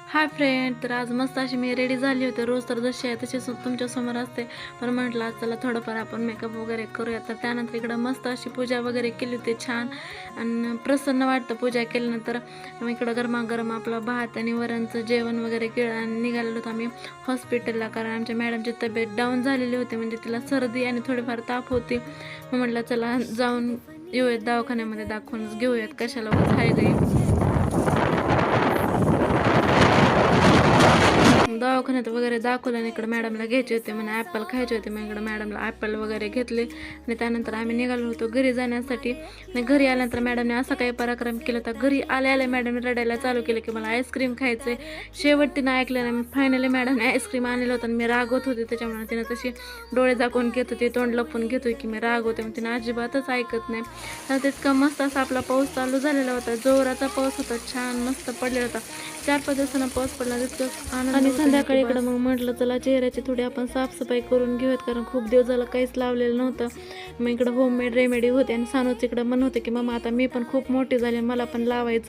Hi friend, तर आज मस्त अशी मी रेडी झाली होते. रोज तर जशी आहे तशी तुमच्यासमोर असते, पण म्हटलं आज चला थोडंफार आपण मेकअप वगैरे करूया. तर त्यानंतर इकडं मस्त अशी पूजा वगैरे केली होती छान, आणि प्रसन्न वाटतं पूजा केल्यानंतर. मग इकडं गरमागरम आपलं भात आणि वरणचं जेवण वगैरे केलं आणि निघालेलो होतो आम्ही हॉस्पिटलला, कारण आमच्या मॅडमची तब्येत डाऊन झालेली होती, म्हणजे तिला सर्दी आणि थोडीफार ताप होती. मग म्हटलं चला जाऊन येऊयात दवाखान्यामध्ये, दाखवूनच घेऊयात, कशाला उगाच हाय गई. दवाखान्यात वगैरे दाखवलं आणि इकडं मॅडमला घ्यायचे होते, म्हणून ॲपल खायचे होते. मग इकडं मॅडमला ॲपल वगैरे घेतले आणि त्यानंतर आम्ही निघालो होतो घरी जाण्यासाठी. आणि घरी आल्यानंतर मॅडमने असा काही पराक्रम केला होता. घरी आल्या मॅडमने रडायला चालू केलं की मला आईस्क्रीम खायचं आहे. शेवट तिनं ऐकलं नाही. फायनली मॅडमने आईस्क्रीम आणलेलं होतं आणि मी रागवत होते, त्याच्यामुळे तिनं तशी डोळे दाखवून घेत होती, तोंड लपून घेत होती की मी रागवते, मग तिनं अजिबातच ऐकत नाही. तर तितका मस्त असा आपला पाऊस चालू झालेला होता, जोराचा पाऊस होता, छान मस्त पडलेला होता. 4-5 दिवसांना पाऊस पडला, तितकं आनंद. आणि संध्याकाळी इकडं मग म्हटलं चला चेहऱ्याची थोडी आपण साफसफाई करून घेऊयात, कारण खूप दिवस झालं काहीच लावलेलं नव्हतं. मग इकडं होममेड रेमेडी होते आणि सानूच इकडं म्हणत होते की मम्मा आता मी पण खूप मोठी झाले, मला पण लावायचं.